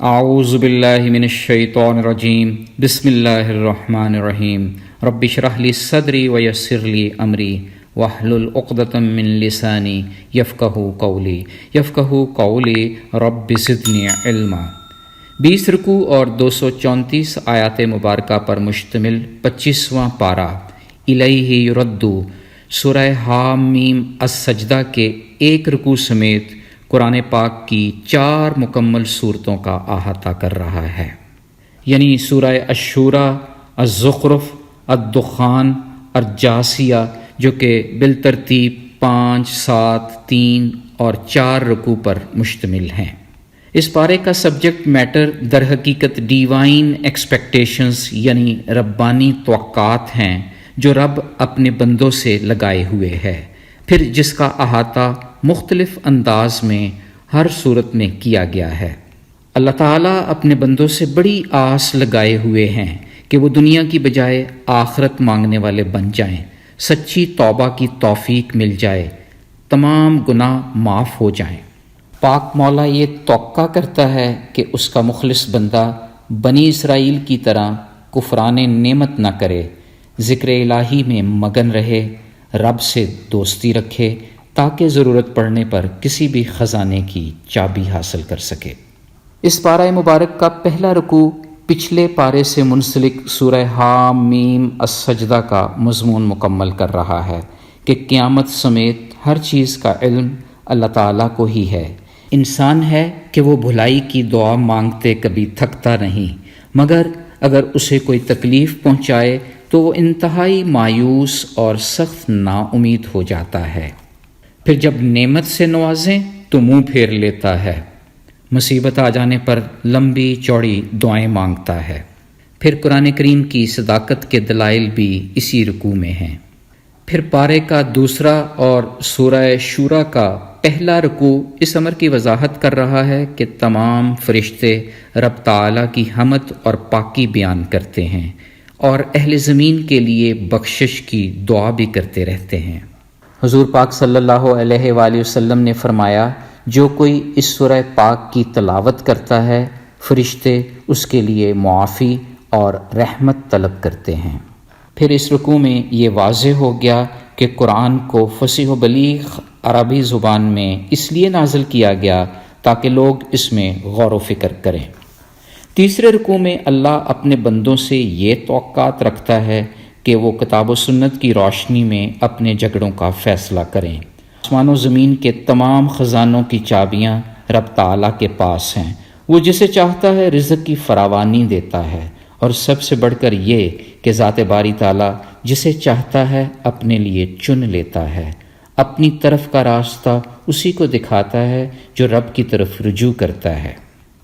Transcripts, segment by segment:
اعوذ باللہ من الشیطان الرجیم بسم اللہ الرحمن الرحیم رب اشرح لی صدری ویسر لی امری واحلل عقدۃ من لسانی یفقہوا قولی رب زدنی علما۔ 20 رکوع اور 234 آیات مبارکہ پر مشتمل 25واں پارہ الیہ یردو سورہ حامیم السجدہ کے ایک رکوع سمیت قرآن پاک کی 4 مکمل صورتوں کا احاطہ کر رہا ہے، یعنی سورہ الشورى، الزخرف، الدخان، الجاثیہ، جو کہ بالترتیب 5، 7، 3 اور 4 رکوع پر مشتمل ہیں۔ اس پارے کا سبجیکٹ میٹر در حقیقت ڈیوائن ایکسپیکٹیشنز یعنی ربانی توقعات ہیں جو رب اپنے بندوں سے لگائے ہوئے ہے، پھر جس کا احاطہ مختلف انداز میں ہر صورت میں کیا گیا ہے۔ اللہ تعالیٰ اپنے بندوں سے بڑی آس لگائے ہوئے ہیں کہ وہ دنیا کی بجائے آخرت مانگنے والے بن جائیں، سچی توبہ کی توفیق مل جائے، تمام گناہ معاف ہو جائیں۔ پاک مولا یہ توقع کرتا ہے کہ اس کا مخلص بندہ بنی اسرائیل کی طرح کفران نعمت نہ کرے، ذکر الہی میں مگن رہے، رب سے دوستی رکھے تاکہ ضرورت پڑنے پر کسی بھی خزانے کی چابی حاصل کر سکے۔ اس پارہ مبارک کا پہلا رکوع پچھلے پارے سے منسلک سورہ حامیم السجدہ کا مضمون مکمل کر رہا ہے کہ قیامت سمیت ہر چیز کا علم اللہ تعالیٰ کو ہی ہے۔ انسان ہے کہ وہ بھلائی کی دعا مانگتے کبھی تھکتا نہیں، مگر اگر اسے کوئی تکلیف پہنچائے تو وہ انتہائی مایوس اور سخت نا امید ہو جاتا ہے، پھر جب نعمت سے نوازیں تو منہ پھیر لیتا ہے، مصیبت آ جانے پر لمبی چوڑی دعائیں مانگتا ہے۔ پھر قرآن کریم کی صداقت کے دلائل بھی اسی رکوع میں ہیں۔ پھر پارے کا دوسرا اور سورہ شورى کا پہلا رکوع اس امر کی وضاحت کر رہا ہے کہ تمام فرشتے رب تعالیٰ کی حمد اور پاکی بیان کرتے ہیں اور اہل زمین کے لیے بخشش کی دعا بھی کرتے رہتے ہیں۔ حضور پاک صلی اللہ علیہ وآلہ وسلم نے فرمایا، جو کوئی اس سورہ پاک کی تلاوت کرتا ہے فرشتے اس کے لیے معافی اور رحمت طلب کرتے ہیں۔ پھر اس رکوع میں یہ واضح ہو گیا کہ قرآن کو فصیح و بلیغ عربی زبان میں اس لیے نازل کیا گیا تاکہ لوگ اس میں غور و فکر کریں۔ تیسرے رکوع میں اللہ اپنے بندوں سے یہ توقعات رکھتا ہے کہ وہ کتاب و سنت کی روشنی میں اپنے جھگڑوں کا فیصلہ کریں۔ آسمان و زمین کے تمام خزانوں کی چابیاں رب تعالیٰ کے پاس ہیں، وہ جسے چاہتا ہے رزق کی فراوانی دیتا ہے، اور سب سے بڑھ کر یہ کہ ذات باری تعالیٰ جسے چاہتا ہے اپنے لیے چن لیتا ہے، اپنی طرف کا راستہ اسی کو دکھاتا ہے جو رب کی طرف رجوع کرتا ہے۔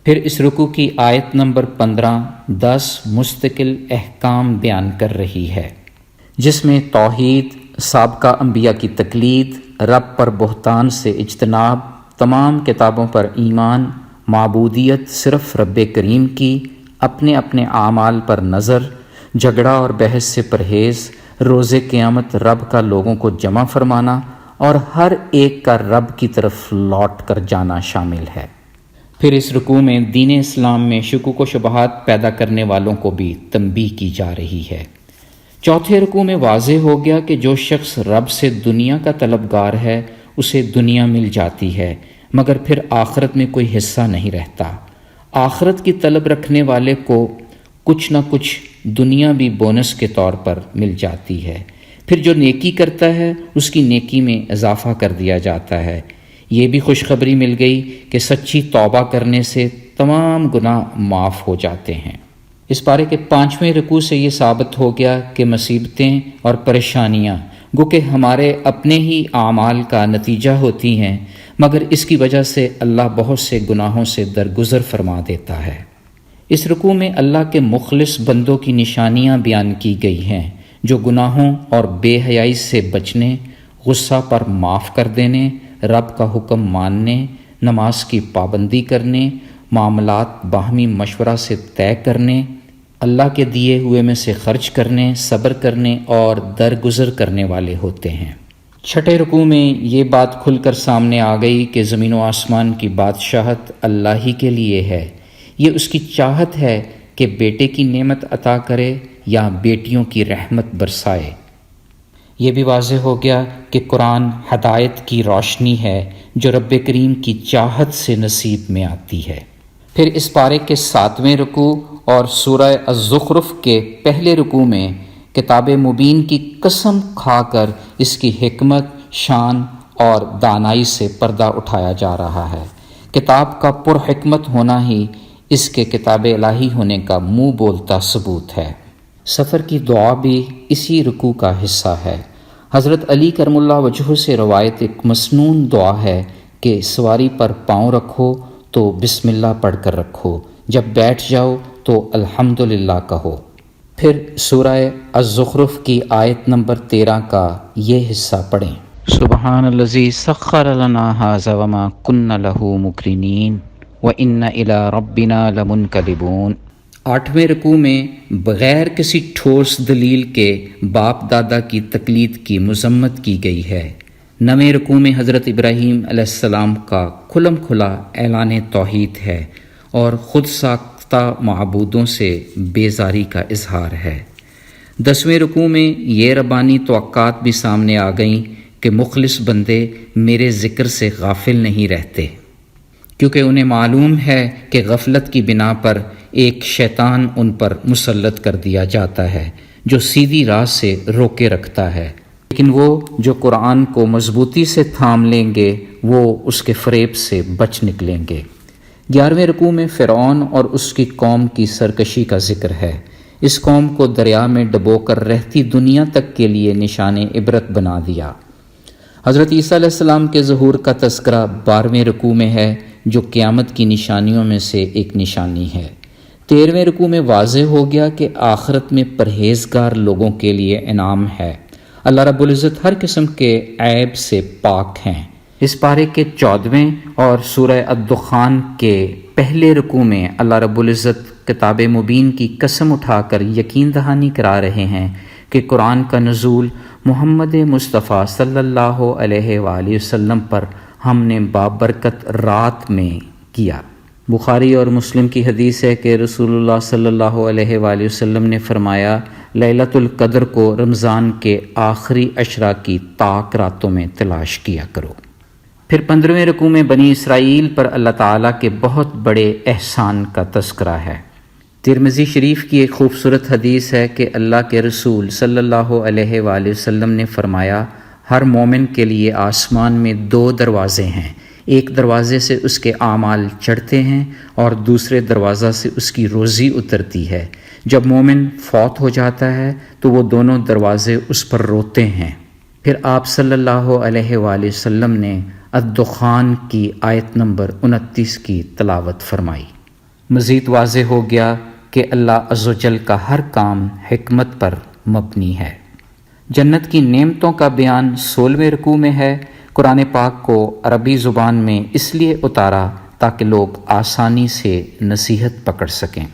پھر اس رکوع کی آیت نمبر 15 10 مستقل احکام بیان کر رہی ہے، جس میں توحید، سابقہ انبیاء کی تقلید، رب پر بہتان سے اجتناب، تمام کتابوں پر ایمان، معبودیت صرف رب کریم کی، اپنے اپنے اعمال پر نظر، جھگڑا اور بحث سے پرہیز، روز قیامت رب کا لوگوں کو جمع فرمانا اور ہر ایک کا رب کی طرف لوٹ کر جانا شامل ہے۔ پھر اس رکوع میں دین اسلام میں شکوک و شبہات پیدا کرنے والوں کو بھی تنبیہ کی جا رہی ہے۔ چوتھے رکوع میں واضح ہو گیا کہ جو شخص رب سے دنیا کا طلبگار ہے اسے دنیا مل جاتی ہے، مگر پھر آخرت میں کوئی حصہ نہیں رہتا۔ آخرت کی طلب رکھنے والے کو کچھ نہ کچھ دنیا بھی بونس کے طور پر مل جاتی ہے، پھر جو نیکی کرتا ہے اس کی نیکی میں اضافہ کر دیا جاتا ہے۔ یہ بھی خوشخبری مل گئی کہ سچی توبہ کرنے سے تمام گناہ معاف ہو جاتے ہیں۔ اس پارے کے 5ویں رکوع سے یہ ثابت ہو گیا کہ مصیبتیں اور پریشانیاں گو کہ ہمارے اپنے ہی اعمال کا نتیجہ ہوتی ہیں، مگر اس کی وجہ سے اللہ بہت سے گناہوں سے درگزر فرما دیتا ہے۔ اس رکوع میں اللہ کے مخلص بندوں کی نشانیاں بیان کی گئی ہیں، جو گناہوں اور بے حیائی سے بچنے، غصہ پر معاف کر دینے، رب کا حکم ماننے، نماز کی پابندی کرنے، معاملات باہمی مشورہ سے طے کرنے، اللہ کے دیے ہوئے میں سے خرچ کرنے، صبر کرنے اور درگزر کرنے والے ہوتے ہیں۔ چھٹے رکوع میں یہ بات کھل کر سامنے آ گئی کہ زمین و آسمان کی بادشاہت اللہ ہی کے لیے ہے، یہ اس کی چاہت ہے کہ بیٹے کی نعمت عطا کرے یا بیٹیوں کی رحمت برسائے۔ یہ بھی واضح ہو گیا کہ قرآن ہدایت کی روشنی ہے جو رب کریم کی چاہت سے نصیب میں آتی ہے۔ پھر اس پارے کے 7ویں رکوع اور سورہ الزخرف کے پہلے رکوع میں کتاب مبین کی قسم کھا کر اس کی حکمت، شان اور دانائی سے پردہ اٹھایا جا رہا ہے۔ کتاب کا پر حکمت ہونا ہی اس کے کتاب الہی ہونے کا منہ بولتا ثبوت ہے۔ سفر کی دعا بھی اسی رکوع کا حصہ ہے۔ حضرت علی کرم اللہ وجہہ سے روایت ایک مسنون دعا ہے کہ سواری پر پاؤں رکھو تو بسم اللہ پڑھ کر رکھو، جب بیٹھ جاؤ تو الحمدللہ کہو۔ پھر سورہ الزخرف کی آیت نمبر 13 کا یہ حصہ پڑھیں۔ سبحان الذی سخر لنا ھذا وما كنا له مقرنین وَإِنَّ إِلَىٰ رَبِّنَا لَمُنْقَلِبُونَ۔ 8ویں رکوع میں بغیر کسی ٹھوس دلیل کے باپ دادا کی تقلید کی مذمت کی گئی ہے۔ 9ویں رکوع میں حضرت ابراہیم علیہ السلام کا کھلم کھلا اعلان توحید ہے اور خود ساختہ معبودوں سے بیزاری کا اظہار ہے۔ 10ویں رکوع میں یہ ربانی توقعات بھی سامنے آ گئیں کہ مخلص بندے میرے ذکر سے غافل نہیں رہتے، کیونکہ انہیں معلوم ہے کہ غفلت کی بنا پر ایک شیطان ان پر مسلط کر دیا جاتا ہے جو سیدھی راہ سے روکے رکھتا ہے، لیکن وہ جو قرآن کو مضبوطی سے تھام لیں گے وہ اس کے فریب سے بچ نکلیں گے۔ 11ویں رکوع میں فرعون اور اس کی قوم کی سرکشی کا ذکر ہے۔ اس قوم کو دریا میں ڈبو کر رہتی دنیا تک کے لیے نشان عبرت بنا دیا۔ حضرت عیسیٰ علیہ السلام کے ظہور کا تذکرہ 12ویں رکوع میں ہے جو قیامت کی نشانیوں میں سے ایک نشانی ہے۔ 13ویں رکوع میں واضح ہو گیا کہ آخرت میں پرہیزگار لوگوں کے لیے انعام ہے۔ اللہ رب العزت ہر قسم کے عیب سے پاک ہیں۔ اس پارے کے 14ویں اور سورہ الدخان کے پہلے رکوع میں اللہ رب العزت کتاب مبین کی قسم اٹھا کر یقین دہانی کرا رہے ہیں کہ قرآن کا نزول محمد مصطفیٰ صلی اللہ علیہ وآلہ وسلم پر ہم نے بابرکت رات میں کیا۔ بخاری اور مسلم کی حدیث ہے کہ رسول اللہ صلی اللہ علیہ وآلہ وسلم نے فرمایا، لیلۃ القدر کو رمضان کے آخری عشرہ کی طاق راتوں میں تلاش کیا کرو۔ پھر 15ویں رکوع میں بنی اسرائیل پر اللہ تعالیٰ کے بہت بڑے احسان کا تذکرہ ہے۔ ترمذی شریف کی ایک خوبصورت حدیث ہے کہ اللہ کے رسول صلی اللہ علیہ وآلہ وسلم نے فرمایا، ہر مومن کے لیے آسمان میں 2 دروازے ہیں، ایک دروازے سے اس کے اعمال چڑھتے ہیں اور دوسرے دروازہ سے اس کی روزی اترتی ہے۔ جب مومن فوت ہو جاتا ہے تو وہ دونوں دروازے اس پر روتے ہیں۔ پھر آپ صلی اللہ علیہ وآلہ وسلم نے الدخان کی آیت نمبر 29 کی تلاوت فرمائی۔ مزید واضح ہو گیا کہ اللہ عز و جل کا ہر کام حکمت پر مبنی ہے۔ جنت کی نعمتوں کا بیان 16ویں رکوع میں ہے۔ قرآن پاک کو عربی زبان میں اس لیے اتارا تاکہ لوگ آسانی سے نصیحت پکڑ سکیں۔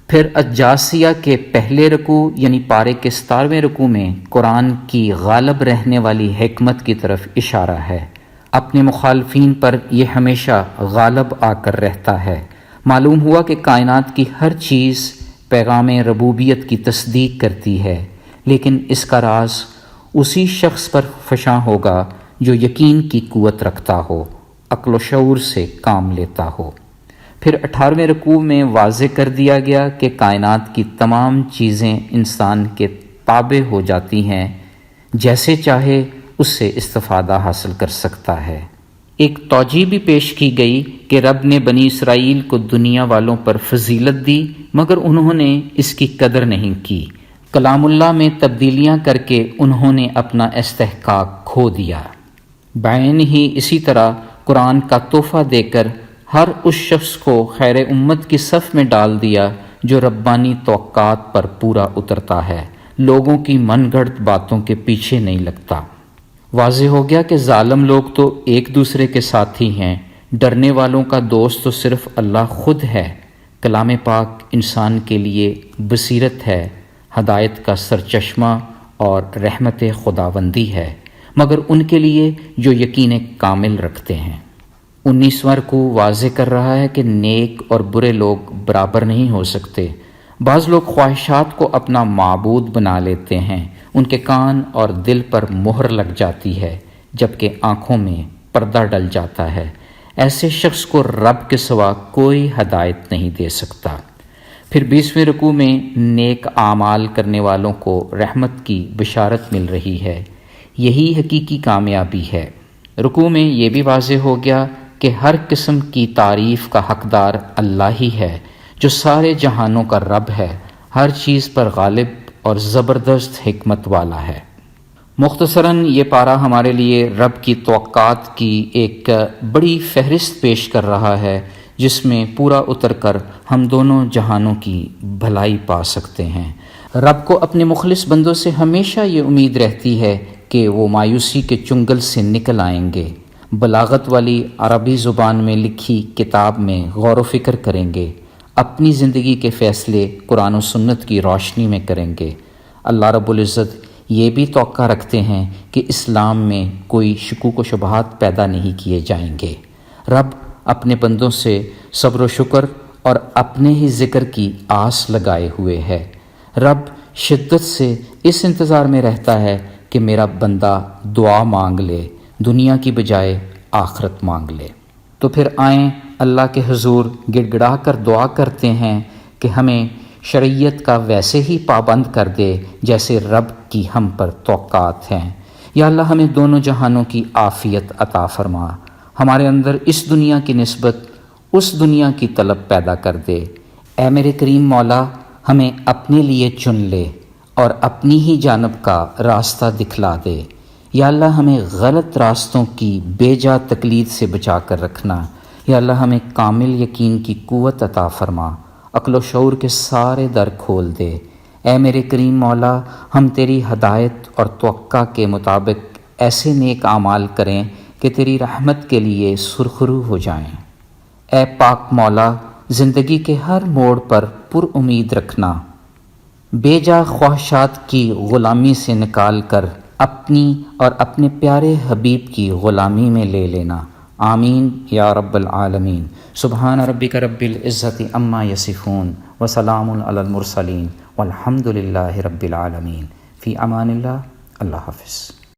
پھر الجاثیہ کے پہلے رکوع یعنی پارے کے 17ویں رکوع میں قرآن کی غالب رہنے والی حکمت کی طرف اشارہ ہے۔ اپنے مخالفین پر یہ ہمیشہ غالب آ کر رہتا ہے۔ معلوم ہوا کہ کائنات کی ہر چیز پیغام ربوبیت کی تصدیق کرتی ہے، لیکن اس کا راز اسی شخص پر فشاں ہوگا جو یقین کی قوت رکھتا ہو، عقل و شعور سے کام لیتا ہو۔ پھر 18ویں رکوع میں واضح کر دیا گیا کہ کائنات کی تمام چیزیں انسان کے تابع ہو جاتی ہیں، جیسے چاہے اس سے استفادہ حاصل کر سکتا ہے۔ ایک توجیہ بھی پیش کی گئی کہ رب نے بنی اسرائیل کو دنیا والوں پر فضیلت دی مگر انہوں نے اس کی قدر نہیں کی۔ کلام اللہ میں تبدیلیاں کر کے انہوں نے اپنا استحقاق کھو دیا۔ بعین ہی اسی طرح قرآن کا تحفہ دے کر ہر اس شخص کو خیر امت کی صف میں ڈال دیا جو ربانی توقعات پر پورا اترتا ہے، لوگوں کی من گھڑت باتوں کے پیچھے نہیں لگتا۔ واضح ہو گیا کہ ظالم لوگ تو ایک دوسرے کے ساتھی ہیں، ڈرنے والوں کا دوست تو صرف اللہ خود ہے۔ کلام پاک انسان کے لیے بصیرت ہے، ہدایت کا سرچشمہ اور رحمت خداوندی ہے، مگر ان کے لیے جو یقین کامل رکھتے ہیں۔ 19واں رکوع واضح کر رہا ہے کہ نیک اور برے لوگ برابر نہیں ہو سکتے۔ بعض لوگ خواہشات کو اپنا معبود بنا لیتے ہیں، ان کے کان اور دل پر مہر لگ جاتی ہے جبکہ آنکھوں میں پردہ ڈل جاتا ہے۔ ایسے شخص کو رب کے سوا کوئی ہدایت نہیں دے سکتا۔ پھر 20ویں رکوع میں نیک اعمال کرنے والوں کو رحمت کی بشارت مل رہی ہے، یہی حقیقی کامیابی ہے۔ رکوع میں یہ بھی واضح ہو گیا کہ ہر قسم کی تعریف کا حقدار اللہ ہی ہے، جو سارے جہانوں کا رب ہے، ہر چیز پر غالب اور زبردست حکمت والا ہے۔ مختصراً یہ پارہ ہمارے لیے رب کی توقعات کی ایک بڑی فہرست پیش کر رہا ہے، جس میں پورا اتر کر ہم دونوں جہانوں کی بھلائی پا سکتے ہیں۔ رب کو اپنے مخلص بندوں سے ہمیشہ یہ امید رہتی ہے کہ وہ مایوسی کے چنگل سے نکل آئیں گے، بلاغت والی عربی زبان میں لکھی کتاب میں غور و فکر کریں گے، اپنی زندگی کے فیصلے قرآن و سنت کی روشنی میں کریں گے۔ اللہ رب العزت یہ بھی توقع رکھتے ہیں کہ اسلام میں کوئی شکوک و شبہات پیدا نہیں کیے جائیں گے۔ رب اپنے بندوں سے صبر و شکر اور اپنے ہی ذکر کی آس لگائے ہوئے ہے۔ رب شدت سے اس انتظار میں رہتا ہے کہ میرا بندہ دعا مانگ لے، دنیا کی بجائے آخرت مانگ لے۔ تو پھر آئیں اللہ کے حضور گڑ گڑا کر دعا کرتے ہیں کہ ہمیں شریعت کا ویسے ہی پابند کر دے جیسے رب کی ہم پر توقعات ہیں۔ یا اللہ ہمیں دونوں جہانوں کی عافیت عطا فرما، ہمارے اندر اس دنیا کی نسبت اس دنیا کی طلب پیدا کر دے۔ اے میرے کریم مولا، ہمیں اپنے لیے چن لے اور اپنی ہی جانب کا راستہ دکھلا دے۔ یا اللہ ہمیں غلط راستوں کی بے جا تقلید سے بچا کر رکھنا۔ یا اللہ ہمیں کامل یقین کی قوت عطا فرما، عقل و شعور کے سارے در کھول دے۔ اے میرے کریم مولا، ہم تیری ہدایت اور توقع کے مطابق ایسے نیک اعمال کریں کہ تیری رحمت کے لیے سرخرو ہو جائیں۔ اے پاک مولا، زندگی کے ہر موڑ پر پر امید رکھنا، بے جا خواہشات کی غلامی سے نکال کر اپنی اور اپنے پیارے حبیب کی غلامی میں لے لینا۔ آمین یا رب العالمین۔ سبحان ربک رب العزت عما یصفون وسلام علی المرسلین والحمد للہ رب العالمین۔ فی امان اللہ، اللہ حافظ۔